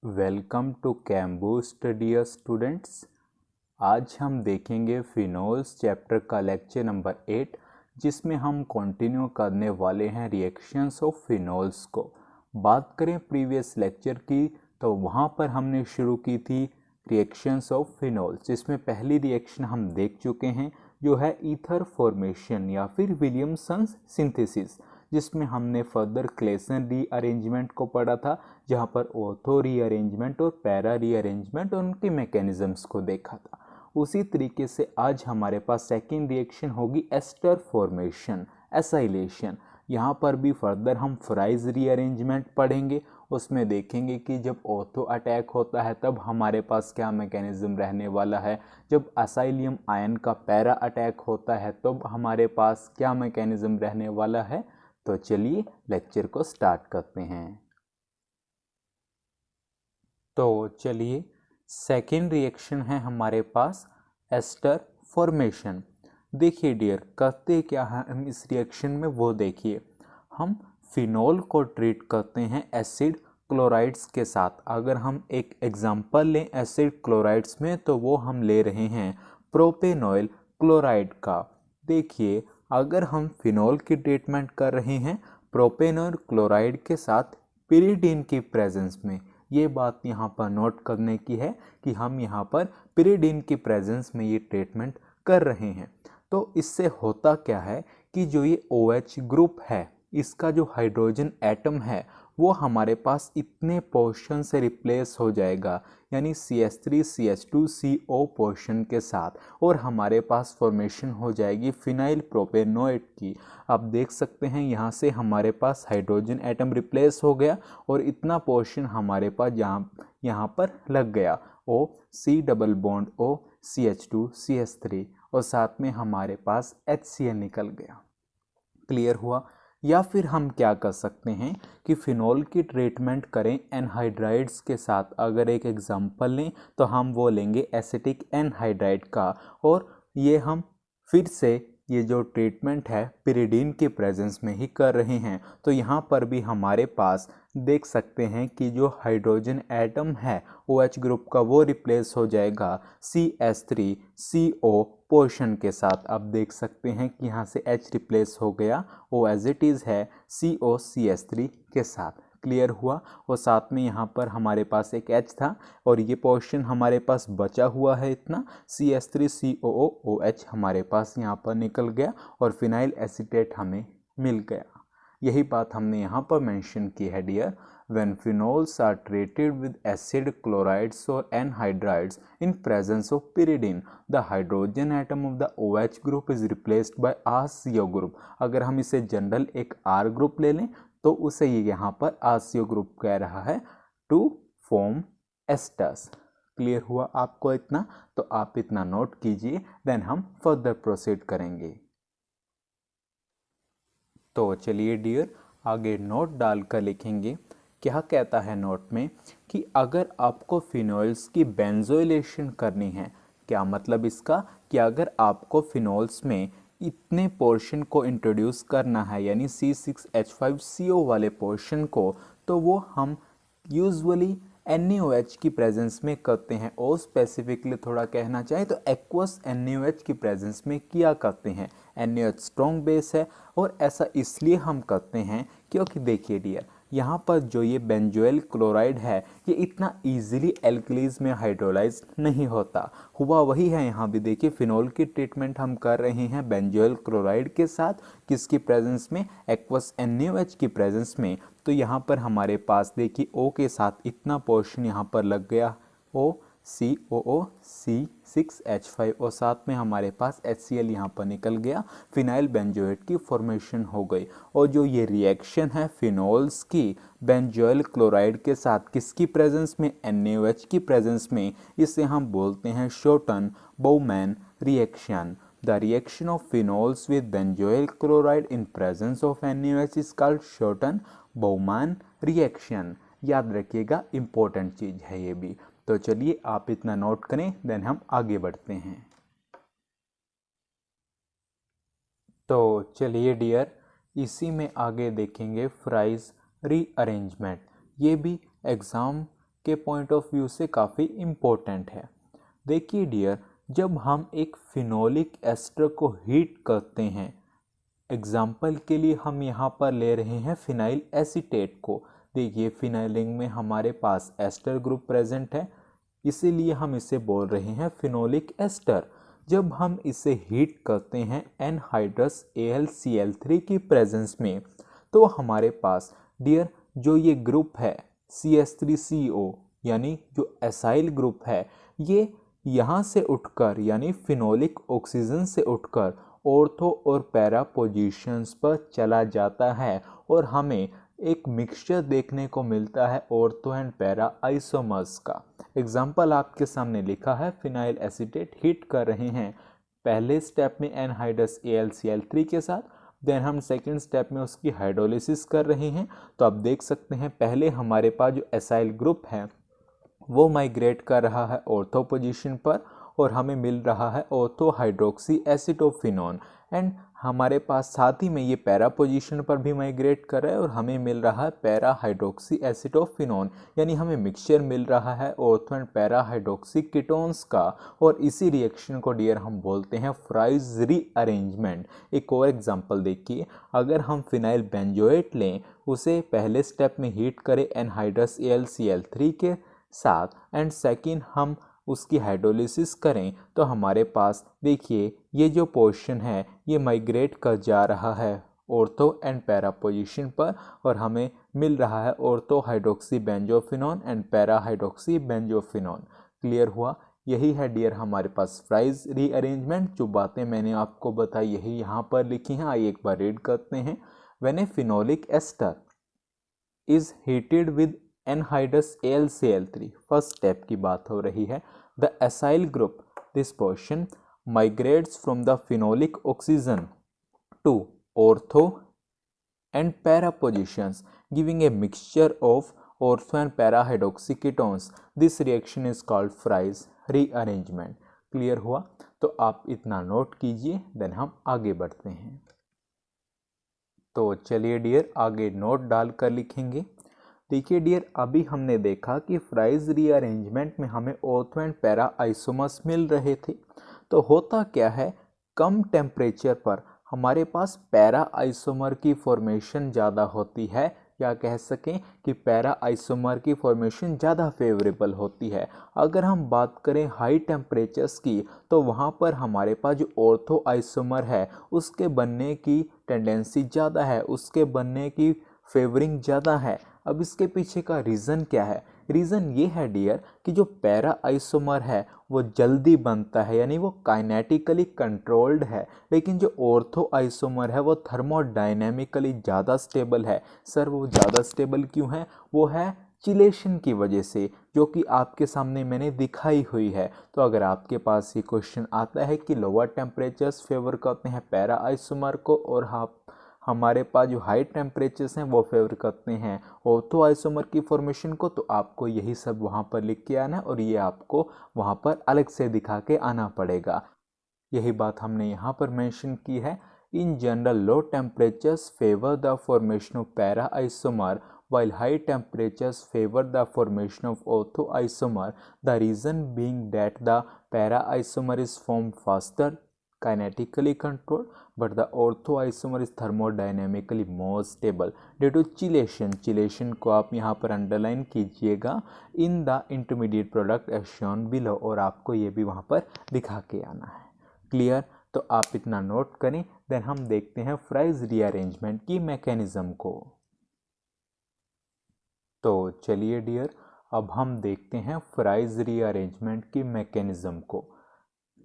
Welcome to Chemboost dear students. आज हम देखेंगे फिनोल्स चैप्टर का लेक्चर नंबर 8, जिसमें हम कंटिन्यू करने वाले हैं रिएक्शंस ऑफ फिनोल्स को। बात करें प्रीवियस लेक्चर की तो वहाँ पर हमने शुरू की थी रिएक्शंस ऑफ फिनोल्स, जिसमें पहली रिएक्शन हम देख चुके हैं जो है ईथर फॉर्मेशन या फिर विलियमसन सिंथेसिस, जिसमें हमने फर्दर क्लेसन रीअरेंजमेंट को पढ़ा था, जहाँ पर ऑर्थो रीअरेंजमेंट और पैरा रीअरेंजमेंट और उनके मैकेनिज्म्स को देखा था। उसी तरीके से आज हमारे पास सेकेंड रिएक्शन होगी एस्टर फॉर्मेशन, एसाइलेशन। यहाँ पर भी फर्दर हम फ्राइज रीअरेंजमेंट पढ़ेंगे। उसमें देखेंगे कि जब ऑर्थो अटैक होता है तब हमारे पास क्या मैकेनिज्म रहने वाला है, जब असाइलियम आयन का पैरा अटैक होता है तब हमारे पास क्या मैकेनिज्म रहने वाला है। तो चलिए लेक्चर को स्टार्ट करते हैं। तो चलिए सेकेंड रिएक्शन है हमारे पास एस्टर फॉर्मेशन। देखिए डियर, करते क्या है हम इस रिएक्शन में वो देखिए। हम फिनोल को ट्रीट करते हैं एसिड क्लोराइड्स के साथ। अगर हम एक एग्जांपल लें एसिड क्लोराइड्स में तो वो हम ले रहे हैं प्रोपेनॉइल क्लोराइड का। देखिए, अगर हम फिनोल की ट्रीटमेंट कर रहे हैं प्रोपेनॉइल क्लोराइड के साथ पिरिडीन की प्रेजेंस में, ये बात यहाँ पर नोट करने की है कि हम यहाँ पर पिरिडीन की प्रेजेंस में ये ट्रीटमेंट कर रहे हैं। तो इससे होता क्या है कि जो ये OH ग्रुप है, इसका जो हाइड्रोजन एटम है वो हमारे पास इतने पोर्शन से रिप्लेस हो जाएगा, यानी CH3 CH2 CO पोर्शन के साथ, और हमारे पास फॉर्मेशन हो जाएगी फिनाइल प्रोपेनोएट की। आप देख सकते हैं यहाँ से हमारे पास हाइड्रोजन एटम रिप्लेस हो गया और इतना पोर्शन हमारे पास यहाँ पर लग गया, O C double bond O CH2 CH3, और साथ में हमारे पास HCl निकल गया। क्लियर हुआ। या फिर हम क्या कर सकते हैं कि फिनोल की ट्रीटमेंट करें एनहाइड्राइड्स के साथ। अगर एक एग्जांपल लें तो हम वो लेंगे एसिटिक एनहाइड्राइड का, और ये हम फिर से ये जो ट्रीटमेंट है पिरिडीन के प्रेजेंस में ही कर रहे हैं। तो यहाँ पर भी हमारे पास देख सकते हैं कि जो हाइड्रोजन एटम है OH ग्रुप का वो रिप्लेस हो जाएगा CH3 CO पोर्शन के साथ। अब देख सकते हैं कि यहाँ से H रिप्लेस हो गया, O एज इट इज़ है CO CH3 के साथ। क्लियर हुआ। और साथ में यहाँ पर हमारे पास एक H था और ये पोर्शन हमारे पास बचा हुआ है इतना, CH3 COO OH हमारे पास यहाँ पर निकल गया और फिनाइल एसीटेट हमें मिल गया। यही बात हमने यहाँ पर मेंशन की है dear. When phenols are treated with acid chlorides or anhydrides in presence of pyridine, the hydrogen atom of the OH group is replaced by RCO group। अगर हम इसे जनरल एक R ग्रुप ले लें तो उसे ये यहाँ पर RCO ग्रुप कह रहा है टू फॉर्म एस्टर्स। क्लियर हुआ आपको इतना? तो आप इतना नोट कीजिए, देन हम फर्दर प्रोसीड करेंगे। तो चलिए डियर, आगे नोट डालकर लिखेंगे। क्या कहता है नोट में कि अगर आपको फिनोल्स की बेंजोइलेशन करनी है, क्या मतलब इसका कि अगर आपको फिनोल्स में इतने पोर्शन को इंट्रोड्यूस करना है, यानी C6H5CO वाले पोर्शन को, तो वो हम यूजुअली NaOH की प्रेजेंस में करते हैं, और स्पेसिफिकली थोड़ा कहना चाहे तो एक्वस NaOH की प्रेजेंस में किया करते हैं। NaOH स्ट्रॉन्ग बेस है और ऐसा इसलिए हम करते हैं क्योंकि देखिए डियर, यहाँ पर जो ये बेंजोइल क्लोराइड है ये इतना इजीली एल्कलीज में हाइड्रोलाइज नहीं होता। हुआ वही है यहाँ भी। देखिए, फिनोल की ट्रीटमेंट हम कर रहे हैं बेंजोइल क्लोराइड के साथ, किसकी प्रेजेंस में? एक्वस NaOH की प्रेजेंस में। तो यहाँ पर हमारे पास देखिए O के साथ इतना पोर्शन यहाँ पर लग गया, O COO C6H5, और साथ में हमारे पास HCl यहाँ पर निकल गया, फिनाइल बेंजोएट की फॉर्मेशन हो गई। और जो ये रिएक्शन है फिनोल्स की बेंजोइल क्लोराइड के साथ, किसकी प्रेजेंस में? NaOH की प्रेजेंस में, इसे हम बोलते हैं Schotten Baumann reaction. The reaction of phenols with benzoyl chloride in presence of NaOH is called Schotten Baumann reaction. याद रखिएगा, इंपॉर्टेंट चीज है ये भी। तो चलिए आप इतना नोट करें, देन हम आगे बढ़ते हैं। तो चलिए डियर, इसी में आगे देखेंगे फ्राइज रीअरेंजमेंट। ये भी एग्ज़ाम के पॉइंट ऑफ व्यू से काफ़ी इम्पोर्टेंट है। देखिए डियर, जब हम एक फिनोलिक एस्टर को हीट करते हैं, एग्जाम्पल के लिए हम यहाँ पर ले रहे हैं फिनाइल एसीटेट को। देखिए फिनाइलिंग में हमारे पास एस्टर ग्रुप प्रेजेंट है, इसीलिए हम इसे बोल रहे हैं फिनोलिक एस्टर। जब हम इसे हीट करते हैं एनहाइड्रस AlCl3 की प्रेजेंस में, तो हमारे पास डियर जो ये ग्रुप है CH3CO यानी जो एसाइल ग्रुप है, ये यहाँ से उठकर यानी फिनोलिक ऑक्सीजन से उठकर ऑर्थो और पैरा पोजीशंस पर चला जाता है और हमें एक मिक्सचर देखने को मिलता है ऑर्थो एंड पैरा आइसोमर्स का। एग्जाम्पल आपके सामने लिखा है, फिनाइल एसीटेट हीट कर रहे हैं पहले स्टेप में एनहाइड्रस AlCl3 के साथ, देन हम सेकेंड स्टेप में उसकी हाइड्रोलिसिस कर रहे हैं। तो आप देख सकते हैं पहले हमारे पास जो एसाइल ग्रुप है वो माइग्रेट कर रहा है ऑर्थो पोजीशन पर और हमें मिल रहा है ऑर्थो हाइड्रोक्सी एसिटोफिनोन, एंड हमारे पास साथ ही में ये पैरा पोजीशन पर भी माइग्रेट कर रहा है और हमें मिल रहा है पैरा हाइड्रोक्सी एसिटोफिनोन, यानी हमें मिक्सचर मिल रहा है ortho and para hydroxy ketones का। और इसी रिएक्शन को डियर हम बोलते हैं फ्राइज रीअरेंजमेंट। एक और एग्जांपल देखिए, अगर हम फिनाइल बेंजोएट लें, उसे पहले स्टेप में हीट करें एनहाइड्रस AlCl3 के साथ एंड सेकेंड हम उसकी हाइड्रोलिसिस करें, तो हमारे पास देखिए ये जो पोर्शन है ये माइग्रेट कर जा रहा है ऑर्थो एंड पैरा पोजीशन पर और हमें मिल रहा है ortho hydroxy benzophenone and para hydroxy benzophenone. Clear हुआ? यही है डियर हमारे पास फ्राइज रीअरेंजमेंट। जो बातें मैंने आपको बताई यही यहाँ पर लिखी हैं, आइए एक बार रीड करते हैं। When a phenolic ester is heated with anhydrous AlCl3, first step की बात हो रही है, the acyl group this portion migrates from the phenolic oxygen to ortho and para positions, giving a mixture of ortho and para hydroxy ketones. This reaction is called Fries rearrangement. Clear हुआ? तो आप इतना note कीजिए, then हम आगे बढ़ते हैं। तो चलिए डियर आगे नोट डालकर लिखेंगे। देखिए डियर, अभी हमने देखा कि फ्राइज रीअरेंजमेंट में हमें ऑर्थो एंड पैरा आइसोमर्स मिल रहे थे। तो होता क्या है, कम टेम्परेचर पर हमारे पास पैरा आइसोमर की फॉर्मेशन ज़्यादा होती है, या कह सकें कि पैरा आइसोमर की फॉर्मेशन ज़्यादा फेवरेबल होती है। अगर हम बात करें हाई टेम्परेचर्स की, तो वहाँ पर हमारे पास जो ऑर्थो आइसोमर है उसके बनने की टेंडेंसी ज़्यादा है, उसके बनने की फेवरिंग ज़्यादा है। अब इसके पीछे का रीज़न क्या है? रीज़न ये है डियर कि जो पैरा आइसोमर है वो जल्दी बनता है, यानी वो काइनेटिकली कंट्रोल्ड है, लेकिन जो ऑर्थो आइसोमर है वो थर्मोडायनेमिकली ज़्यादा स्टेबल है। सर वो ज़्यादा स्टेबल क्यों है? वो है चिलेशन की वजह से, जो कि आपके सामने मैंने दिखाई हुई है। तो अगर आपके पास ये क्वेश्चन आता है कि लोअर टेम्परेचर्स फेवर करते हैं पैरा आइसोमर को और हमारे पास जो हाई टेम्परेचर्स हैं वो फेवर करते हैं ऑर्थो आइसोमर की फॉर्मेशन को, तो आपको यही सब वहाँ पर लिख के आना है और ये आपको वहाँ पर अलग से दिखा के आना पड़ेगा। यही बात हमने यहाँ पर मेंशन की है। In general low temperatures favour the formation of para isomer while high temperatures favor the formation of ortho isomer, the reason being that the para isomer is formed faster, kinetically controlled, but the ortho isomer is thermodynamically more stable due to chilation. Chilation को आप यहाँ पर underline कीजिएगा in the intermediate product as shown below, और आपको ये भी वहाँ पर दिखा के आना है। क्लियर? तो आप इतना नोट करें, देन हम देखते हैं फ्राइज रीअरेंजमेंट की मैकेनिज्म को। तो चलिए डियर अब हम देखते हैं फ्राइज रीअरेंजमेंट की मैकेनिज्म को।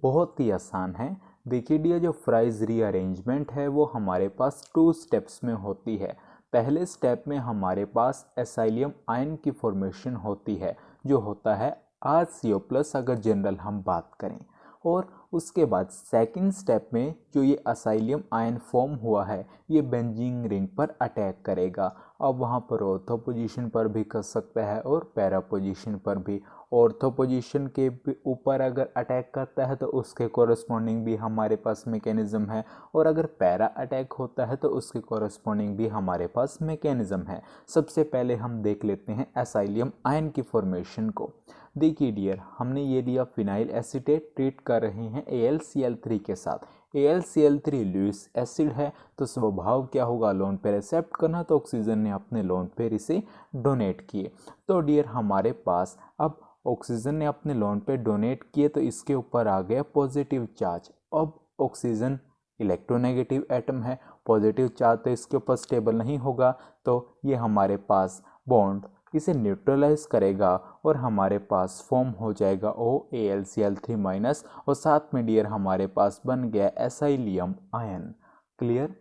बहुत ही आसान है। देखिए डियर, जो फ्राइज रीअरेंजमेंट है वो हमारे पास 2 स्टेप्स में होती है। पहले स्टेप में हमारे पास एसाइलियम आयन की फॉर्मेशन होती है, जो होता है RCO+ अगर जनरल हम बात करें, और उसके बाद सेकंड स्टेप में जो ये एसाइलियम आयन फॉर्म हुआ है ये बेंजीन रिंग पर अटैक करेगा। अब वहाँ पर ऑर्थो पोजीशन पर भी कर सकता है और पैरा पोजीशन पर भी। ऑर्थो पोजीशन के ऊपर अगर अटैक करता है तो उसके कॉरस्पॉन्डिंग भी हमारे पास मैकेनिज्म है, और अगर पैरा अटैक होता है तो उसके कॉरस्पॉन्डिंग भी हमारे पास मैकेनिज्म है। सबसे पहले हम देख लेते हैं एसाइलियम आयन की फॉर्मेशन को। देखिए डियर, हमने ये लिया फिनाइल एसीटेट, ट्रीट कर रहे हैं AlCl3 के साथ। AlCl3 लुईस एसिड है, तो स्वभाव क्या होगा, लोन पेयर एक्सेप्ट करना, तो ऑक्सीजन ने अपने लोन पेयर इसे डोनेट किए। तो डियर हमारे पास अब ऑक्सीजन ने अपने लोन पेयर डोनेट किए, तो इसके ऊपर आ गया पॉजिटिव चार्ज। अब ऑक्सीजन इलेक्ट्रोनेगेटिव एटम है, पॉजिटिव चार्ज तो इसके ऊपर स्टेबल नहीं होगा, तो ये हमारे पास बॉन्ड इसे न्यूट्रलाइज करेगा और हमारे पास फॉर्म हो जाएगा OAlCl3- और साथ में डियर हमारे पास बन गया एसाइलियम आयन। क्लियर।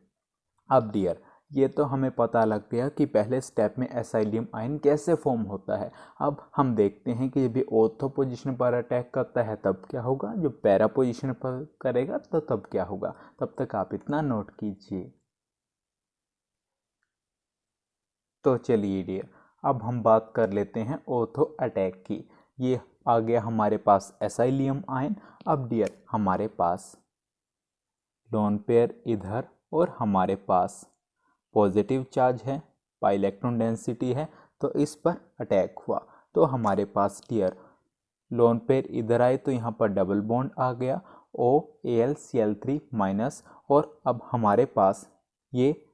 अब डियर ये तो हमें पता लग गया कि पहले स्टेप में एसाइलियम आयन कैसे फॉर्म होता है। अब हम देखते हैं कि जब भी ऑर्थो पोजीशन पर अटैक करता है तब क्या होगा, जो पैरा पोजीशन पर करेगा तो तब क्या होगा। तब तक आप इतना नोट कीजिए। तो चलिए डियर अब हम बात कर लेते हैं ऑर्थो अटैक की। ये आ गया हमारे पास एसाइलियम आयन। अब डियर हमारे पास लोन पेयर इधर और हमारे पास पॉजिटिव चार्ज है, पाई इलेक्ट्रॉन डेंसिटी है, तो इस पर अटैक हुआ। तो हमारे पास डियर लोन पेयर इधर आए तो यहाँ पर डबल बॉन्ड आ गया OAlCl3-, और अब हमारे पास ये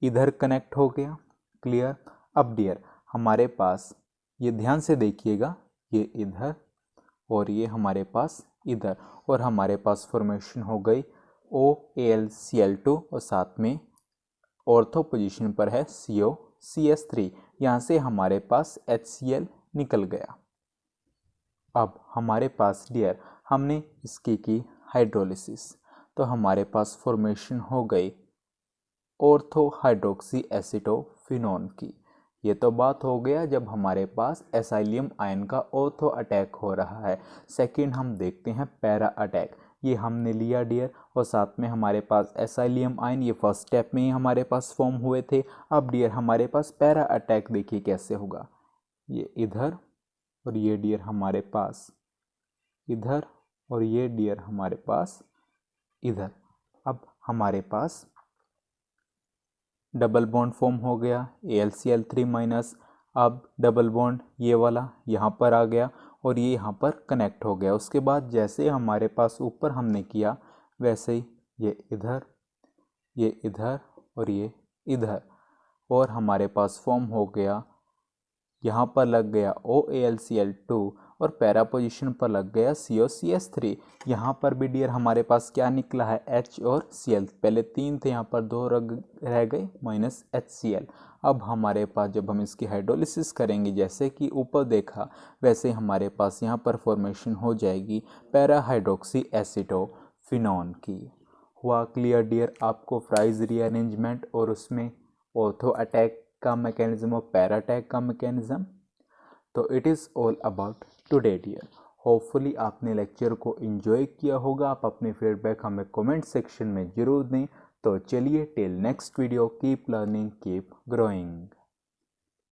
इधर कनेक्ट हो गया। क्लियर। अब डियर हमारे पास ये ध्यान से देखिएगा, ये इधर और ये हमारे पास इधर, और हमारे पास फॉर्मेशन हो गई OAlCl2 और साथ में ऑर्थो पोजीशन पर है COCS3। यहाँ से हमारे पास HCl निकल गया। अब हमारे पास डियर हमने इसकी की हाइड्रोलिसिस, तो हमारे पास फॉर्मेशन हो गई ऑर्थो हाइड्रोक्सी एसिटोफिनोन की। ये तो बात हो गया जब हमारे पास एसाइलियम आयन का ऑर्थो अटैक हो रहा है। सेकंड हम देखते हैं पैरा अटैक। ये हमने लिया डियर, और साथ में हमारे पास एसाइलियम आयन, ये फर्स्ट स्टेप में ही हमारे पास फॉर्म हुए थे। अब डियर हमारे पास पैरा अटैक देखिए कैसे होगा, ये इधर और ये डियर हमारे पास इधर, और ये डियर हमारे पास इधर। अब हमारे पास डबल बॉन्ड फॉर्म हो गया AlCl3-। अब डबल बॉन्ड ये वाला यहाँ पर आ गया और ये यहाँ पर कनेक्ट हो गया। उसके बाद जैसे हमारे पास ऊपर हमने किया वैसे ही ये इधर और ये इधर, और हमारे पास फॉर्म हो गया, यहाँ पर लग गया OAlCl2 और पैरा पोजीशन पर लग गया COCS3। यहाँ पर भी डियर हमारे पास क्या निकला है, H और Cl। पहले 3 थे, यहाँ पर 2 रह गए -HCl। अब हमारे पास जब हम इसकी हाइड्रोलिसिस करेंगे जैसे कि ऊपर देखा वैसे हमारे पास यहाँ पर फॉर्मेशन हो जाएगी पैरा हाइड्रोक्सी एसिटोफिनोन की। हुआ क्लियर डियर आपको फ्राइज रीअरेंजमेंट और उसमें ऑर्थो अटैक का मैकेनिज्म और पैरा अटैक का मैकेनिज्म। तो it is all about today dear. Hopefully आपने लेक्चर को एंजॉय किया होगा। आप अपने फीडबैक हमें कमेंट सेक्शन में ज़रूर दें। तो चलिए till next video, keep learning keep growing.